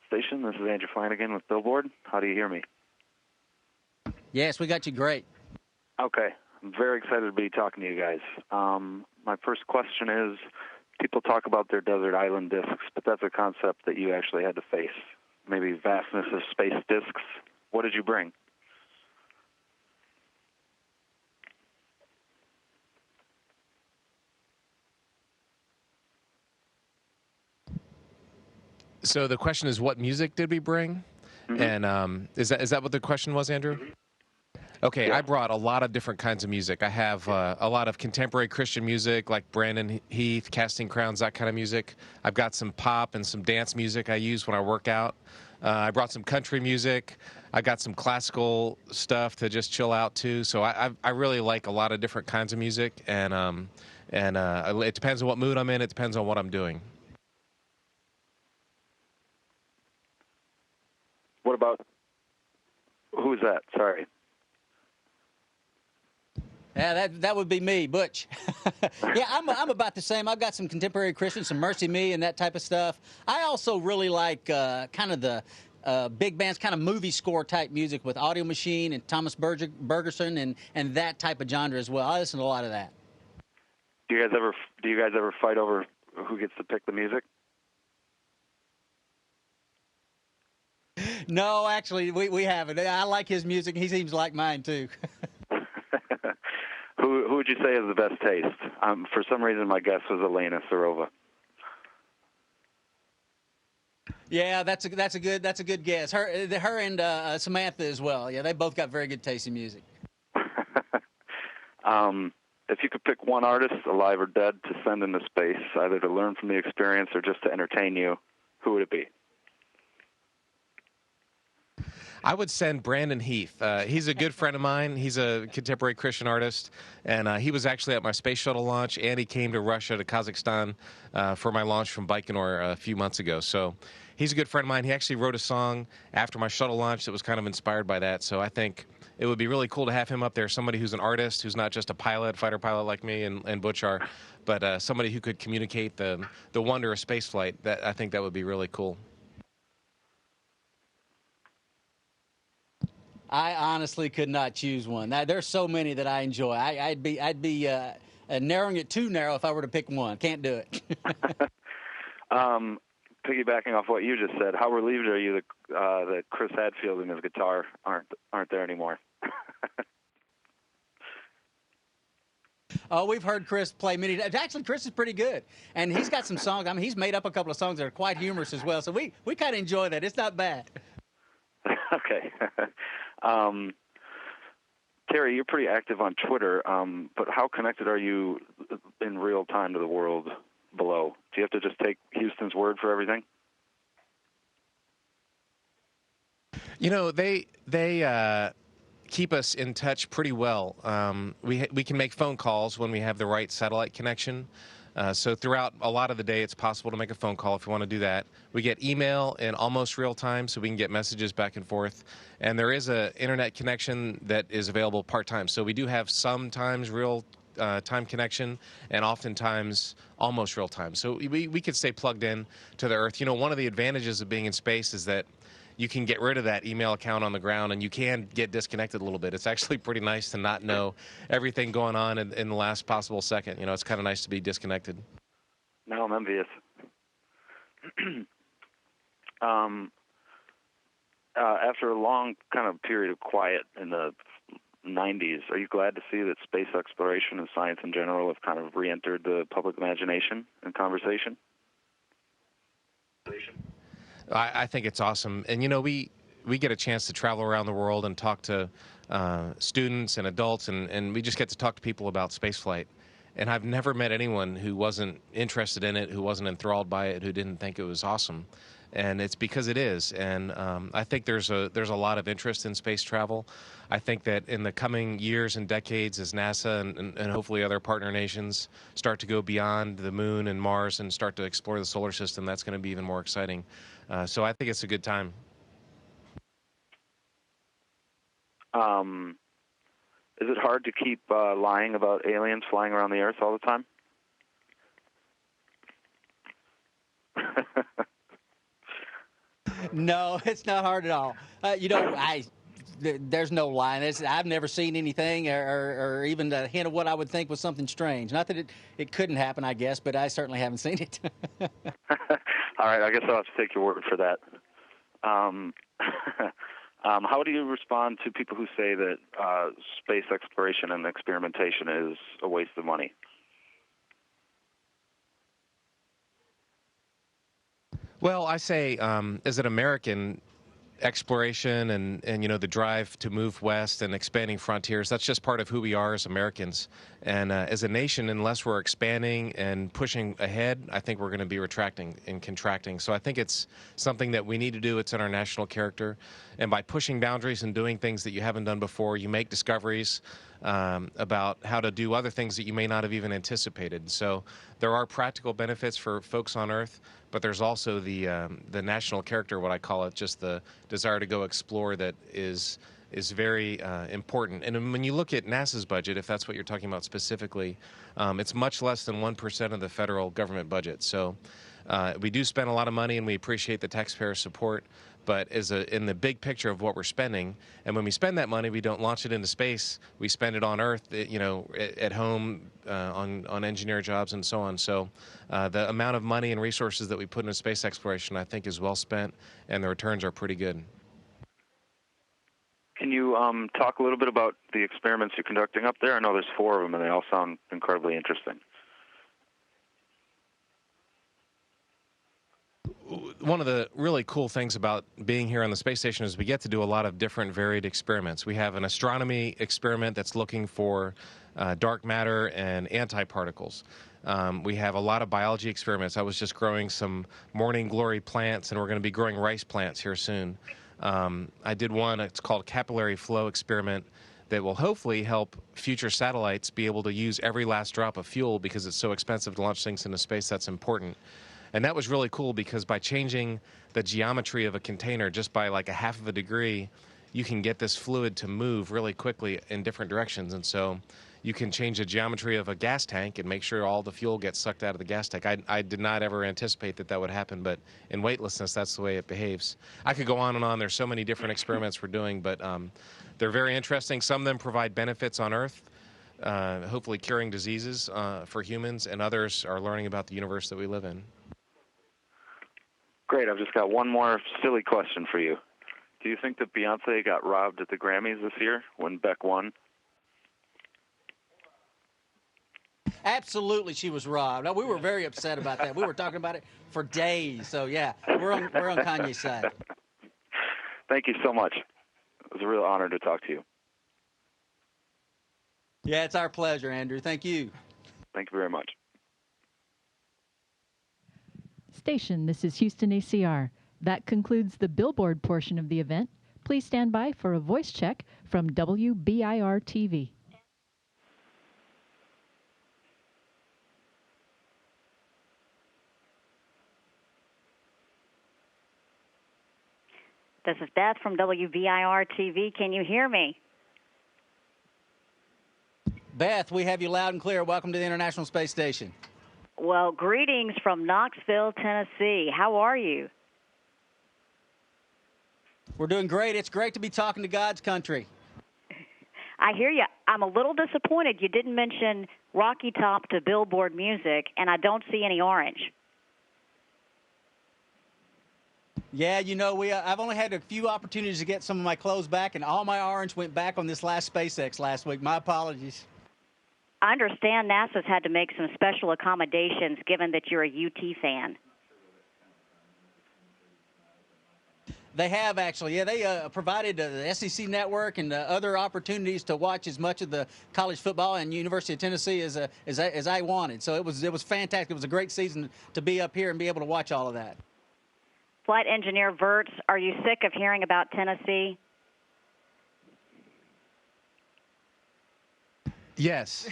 station. This is Andrew Flanagan with Billboard. How do you hear me? Yes, we got you great. Okay. I'm very excited to be talking to you guys. My first question is, people talk about their desert island discs, but that's a concept that you actually had to face. Maybe vastness of space discs. What did you bring? So the question is, what music did we bring? Mm-hmm. And is that what the question was, Andrew? Okay, Yeah. I brought a lot of different kinds of music. I have a lot of contemporary Christian music, like Brandon Heath, Casting Crowns, that kind of music. I've got some pop and some dance music I use when I work out. I brought some country music. I got some classical stuff to just chill out to. So I really like a lot of different kinds of music, and it depends on what mood I'm in. It depends on what I'm doing. What about, who's that? Sorry. Yeah, that would be me, Butch. Yeah, I'm about the same. I've got some contemporary Christian, some Mercy Me, and that type of stuff. I also really like kind of the big bands, kind of movie score type music with Audio Machine and Thomas Bergerson and that type of genre as well. I listen to a lot of that. Do you guys ever fight over who gets to pick the music? No, actually, we haven't. I like his music. He seems like mine too. Who would you say has the best taste? For some reason, my guess was Elena Serova. Yeah, that's a good guess. Her and Samantha as well. Yeah, they both got very good taste in music. If you could pick one artist, alive or dead, to send into space, either to learn from the experience or just to entertain you, who would it be? I would send Brandon Heath. He's a good friend of mine. He's a contemporary Christian artist, and he was actually at my space shuttle launch, and he came to Russia, to Kazakhstan, for my launch from Baikonur a few months ago. So he's a good friend of mine. He actually wrote a song after my shuttle launch that was kind of inspired by that. So I think it would be really cool to have him up there, somebody who's an artist, who's not just a pilot, fighter pilot like me and Butch are, but somebody who could communicate the wonder of spaceflight. I think that would be really cool. I honestly could not choose one. There's so many that I enjoy. I'd be narrowing it too narrow if I were to pick one. Can't do it. Piggybacking off what you just said, how relieved are you that Chris Hadfield and his guitar aren't there anymore? Oh, we've heard Chris play many. Actually, Chris is pretty good, and he's got some songs. I mean, he's made up a couple of songs that are quite humorous as well. So we kind of enjoy that. It's not bad. Okay. Terry, you're pretty active on Twitter, but how connected are you in real time to the world below? Do you have to just take Houston's word for everything? You know, they keep us in touch pretty well. We can make phone calls when we have the right satellite connection. So throughout a lot of the day, it's possible to make a phone call if you want to do that. We get email in almost real time, so we can get messages back and forth. And there is an internet connection that is available part-time. So we do have sometimes real time connection and oftentimes almost real time. So we could stay plugged in to the Earth. You know, one of the advantages of being in space is that you can get rid of that email account on the ground, and you can get disconnected a little bit. It's actually pretty nice to not know everything going on in the last possible second. You know, it's kind of nice to be disconnected. No, I'm envious. After a long kind of period of quiet in the 90s, are you glad to see that space exploration and science in general have kind of re-entered the public imagination and conversation? I think it's awesome. And, you know, we get a chance to travel around the world and talk to students and adults, and we just get to talk to people about spaceflight. And I've never met anyone who wasn't interested in it, who wasn't enthralled by it, who didn't think it was awesome. And it's because it is. And I think there's a lot of interest in space travel. I think that in the coming years and decades, as NASA and hopefully other partner nations start to go beyond the moon and Mars and start to explore the solar system, that's going to be even more exciting. So I think it's a good time. Is it hard to keep lying about aliens flying around the Earth all the time? No, it's not hard at all. There's no line. I've never seen anything or even a hint of what I would think was something strange. Not that it couldn't happen, I guess, but I certainly haven't seen it. All right, I guess I'll have to take your word for that. How do you respond to people who say that space exploration and experimentation is a waste of money? Well, I say, as an American, exploration and the drive to move west and expanding frontiers, that's just part of who we are as Americans. And as a nation, unless we're expanding and pushing ahead, I think we're going to be retracting and contracting. So I think it's something that we need to do. It's in our national character. And by pushing boundaries and doing things that you haven't done before, you make discoveries about how to do other things that you may not have even anticipated. So there are practical benefits for folks on Earth, but there's also the national character, what I call it, just the desire to go explore that is very important. And when you look at NASA's budget, if that's what you're talking about specifically, it's much less than 1% of the federal government budget. So we do spend a lot of money, and we appreciate the taxpayer support. But in the big picture of what we're spending, and when we spend that money, we don't launch it into space. We spend it on Earth, at home, on engineer jobs and so on. So the amount of money and resources that we put into space exploration, I think, is well spent, and the returns are pretty good. Can you talk a little bit about the experiments you're conducting up there? I know there's 4 of them, and they all sound incredibly interesting. One of the really cool things about being here on the space station is we get to do a lot of different varied experiments. We have an astronomy experiment that's looking for dark matter and antiparticles. We have a lot of biology experiments. I was just growing some morning glory plants, and we're going to be growing rice plants here soon. I did one, it's called capillary flow experiment, that will hopefully help future satellites be able to use every last drop of fuel, because it's so expensive to launch things into space. That's important. And that was really cool, because by changing the geometry of a container just by like 1/2 of a degree, you can get this fluid to move really quickly in different directions. And so you can change the geometry of a gas tank and make sure all the fuel gets sucked out of the gas tank. I did not ever anticipate that would happen, but in weightlessness, that's the way it behaves. I could go on and on. There's so many different experiments we're doing, but they're very interesting. Some of them provide benefits on Earth, hopefully curing diseases for humans, and others are learning about the universe that we live in. Great. I've just got one more silly question for you. Do you think that Beyonce got robbed at the Grammys this year when Beck won? Absolutely, she was robbed. No, we were very upset about that. We were talking about it for days. So yeah, we're on Kanye's side. Thank you so much. It was a real honor to talk to you. Yeah, it's our pleasure, Andrew. Thank you. Thank you very much. Station, this is Houston ACR. That concludes the Billboard portion of the event. Please stand by for a voice check from WBIR TV. This is Beth from WBIR TV. Can you hear me? Beth, we have you loud and clear. Welcome to the International Space Station. Well, greetings from Knoxville, Tennessee. How are you? We're doing great. It's great to be talking to God's country. I hear you. I'm a little disappointed you didn't mention Rocky Top to Billboard Music, and I don't see any orange. Yeah, I've only had a few opportunities to get some of my clothes back, and all my orange went back on this last SpaceX last week. My apologies. I understand NASA's had to make some special accommodations given that you're a UT fan. They have, actually. Yeah, they provided the SEC network and other opportunities to watch as much of the college football and University of Tennessee as I wanted. So it was fantastic. It was a great season to be up here and be able to watch all of that. Flight Engineer Virts, are you sick of hearing about Tennessee? Yes.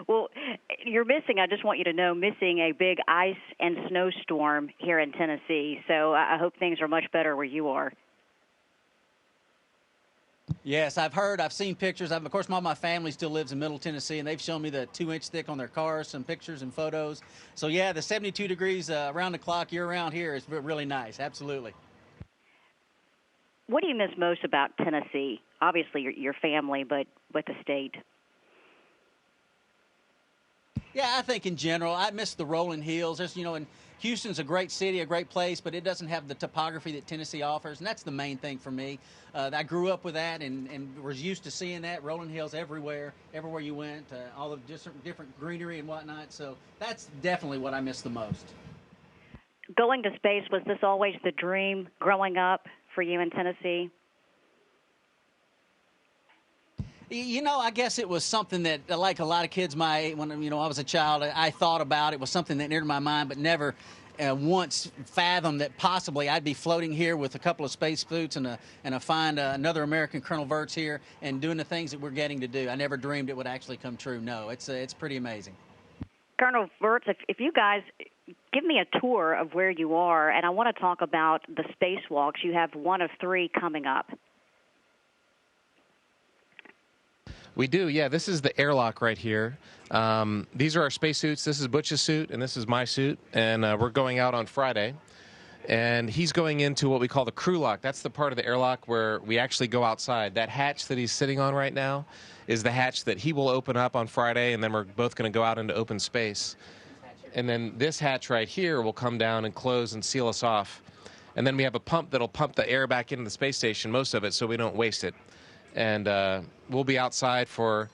Well, you're missing, I just want you to know, missing a big ice and snowstorm here in Tennessee. So I hope things are much better where you are. Yes, I've heard. I've seen pictures. Of course, my family still lives in Middle Tennessee, and they've shown me the 2-inch thick on their cars, some pictures and photos. So yeah, the 72 degrees around the clock year-round here is really nice. Absolutely. What do you miss most about Tennessee? Obviously, your family, but the state. Yeah, I think in general, I miss the rolling hills. There's, and Houston's a great city, a great place, but it doesn't have the topography that Tennessee offers, and that's the main thing for me. I grew up with that and was used to seeing that, rolling hills everywhere you went, all the different greenery and whatnot. So that's definitely what I miss the most. Going to space, was this always the dream growing up for you in Tennessee? I guess it was something that, like a lot of kids my age, when I was a child, I thought about. It was something that entered my mind, but never once fathomed that possibly I'd be floating here with a couple of spacesuits and find another American Colonel Wirtz here and doing the things that we're getting to do. I never dreamed it would actually come true. No, it's pretty amazing. Colonel Wirtz, if you guys give me a tour of where you are, and I want to talk about the spacewalks. You have one of 3 coming up. We do, yeah. This is the airlock right here. These are our spacesuits. This is Butch's suit, and this is my suit. And we're going out on Friday. And he's going into what we call the crew lock. That's the part of the airlock where we actually go outside. That hatch that he's sitting on right now is the hatch that he will open up on Friday, and then we're both going to go out into open space. And then this hatch right here will come down and close and seal us off. And then we have a pump that'll pump the air back into the space station, most of it, so we don't waste it. And we'll be outside for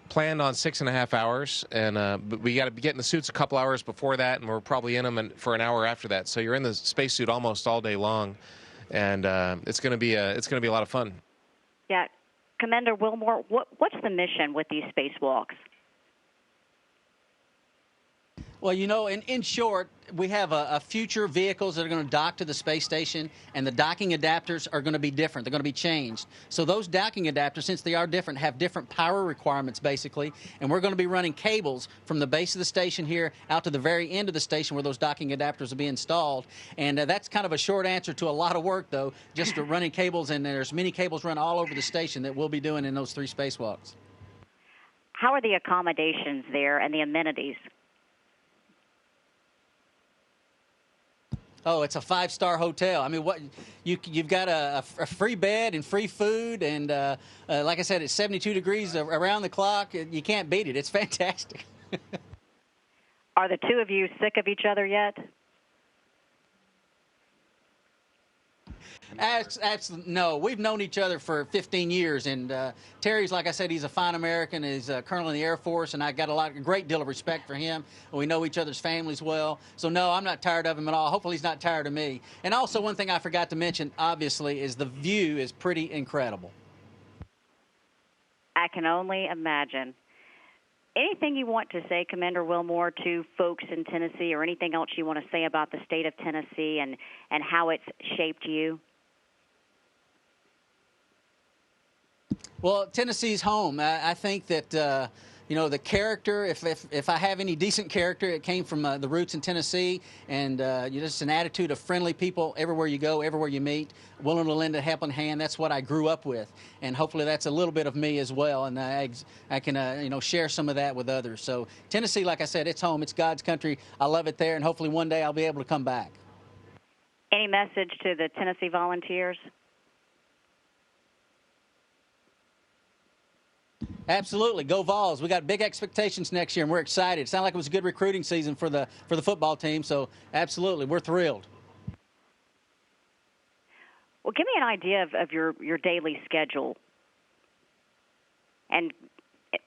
planned on 6.5 hours, and but we got to get in the suits a couple hours before that, and we're probably in them for an hour after that. So you're in the spacesuit almost all day long, and it's going to be a lot of fun. Yeah, Commander Wilmore, what's the mission with these spacewalks? Well, in short, we have a future vehicles that are going to dock to the space station, and the docking adapters are going to be different. They're going to be changed. So those docking adapters, since they are different, have different power requirements, basically, and we're going to be running cables from the base of the station here out to the very end of the station where those docking adapters will be installed. And that's kind of a short answer to a lot of work, though, just running cables, and there's many cables run all over the station that we'll be doing in those 3 spacewalks. How are the accommodations there and the amenities? Oh, it's a 5-star hotel. I mean, you've got a free bed and free food, and like I said, it's 72 degrees around the clock. You can't beat it. It's fantastic. Are the 2 of you sick of each other yet? No, we've known each other for 15 years, and Terry's, like I said, he's a fine American. He's a colonel in the Air Force, and I got a great deal of respect for him. We know each other's families well, so no, I'm not tired of him at all. Hopefully he's not tired of me. And also, one thing I forgot to mention, obviously, is the view is pretty incredible. I can only imagine. Anything you want to say, Commander Wilmore, to folks in Tennessee, or anything else you want to say about the state of Tennessee and how it's shaped you? Well, Tennessee's home. I think that, the character, if I have any decent character, it came from the roots in Tennessee, and just an attitude of friendly people everywhere you go, everywhere you meet, willing to lend a helping hand. That's what I grew up with, and hopefully that's a little bit of me as well, and I can, share some of that with others. So Tennessee, like I said, it's home. It's God's country. I love it there, and hopefully one day I'll be able to come back. Any message to the Tennessee Volunteers? Absolutely. Go Vols. We got big expectations next year, and we're excited. It sounded like it was a good recruiting season for the football team, so absolutely, we're thrilled. Well, give me an idea of your daily schedule. And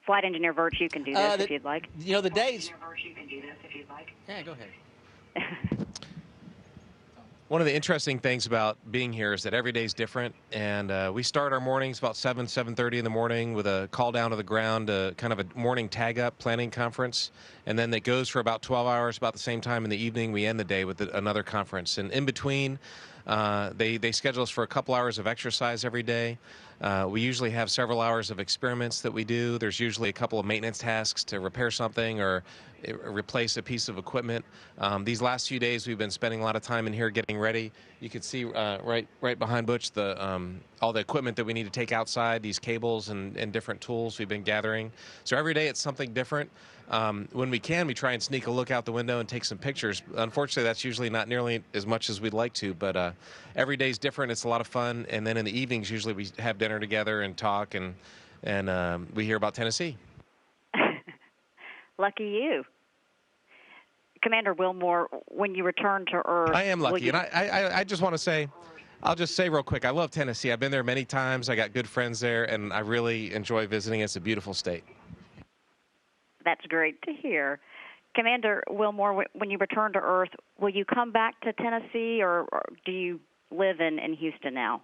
Flight Engineer Wirtz, you can do this if you'd like. The days. Yeah, go ahead. One of the interesting things about being here is that every day is different, and we start our mornings about 7:30 in the morning with a call down to the ground, kind of a morning tag-up planning conference, and then it goes for about 12 hours. About the same time in the evening, we end the day with another conference. And in between, They schedule us for a couple hours of exercise every day. We usually have several hours of experiments that we do. There's usually a couple of maintenance tasks to repair something or replace a piece of equipment. These last few days, we've been spending a lot of time in here getting ready. You can see right behind Butch all the equipment that we need to take outside, these cables and different tools we've been gathering. So every day it's something different. When we can, we try and sneak a look out the window and take some pictures. Unfortunately, that's usually not nearly as much as we'd like to, but every day's different. It's a lot of fun. And then in the evenings, usually we have dinner together and talk, and we hear about Tennessee. Lucky you. Commander Wilmore, when you return to Earth... I am lucky, and I just want to say, I'll just say real quick, I love Tennessee. I've been there many times. I got good friends there, and I really enjoy visiting. It's a beautiful state. That's great to hear. Commander Wilmore, when you return to Earth, will you come back to Tennessee, or do you live in Houston now?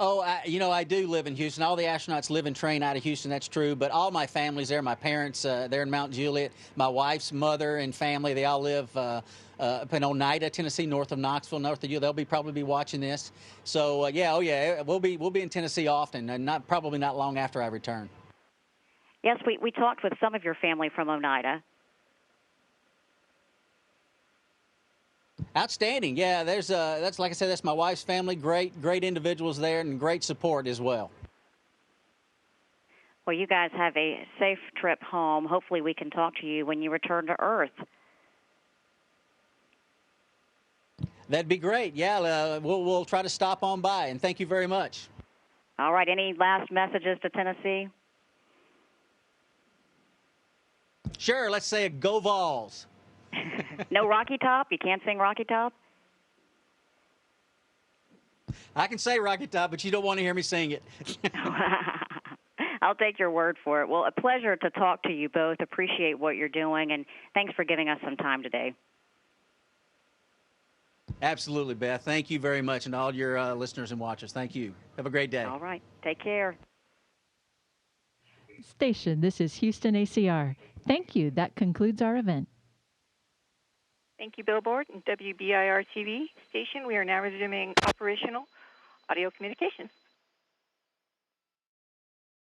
Oh, I do live in Houston. All the astronauts live and train out of Houston. That's true. But all my family's there. My parents, they're in Mount Juliet. My wife's mother and family, they all live up in Oneida, Tennessee, north of Knoxville, north of you. They'll probably be watching this. So we'll be in Tennessee often, and probably not long after I return. Yes, we talked with some of your family from Oneida. Outstanding. Yeah, that's like I said, that's my wife's family. Great individuals there, and great support as well. Well, you guys have a safe trip home. Hopefully we can talk to you when you return to Earth. That'd be great. Yeah, we'll try to stop on by, and thank you very much. All right. Any last messages to Tennessee? Sure. Let's say go Vols. No Rocky Top? You can't sing Rocky Top? I can say Rocky Top, but you don't want to hear me sing it. I'll take your word for it. Well, a pleasure to talk to you both. Appreciate what you're doing, and thanks for giving us some time today. Absolutely, Beth. Thank you very much, and all your listeners and watchers. Thank you. Have a great day. All right. Take care. Station, this is Houston ACR. Thank you. That concludes our event. Thank you, Billboard and WBIR TV station. We are now resuming operational audio communications.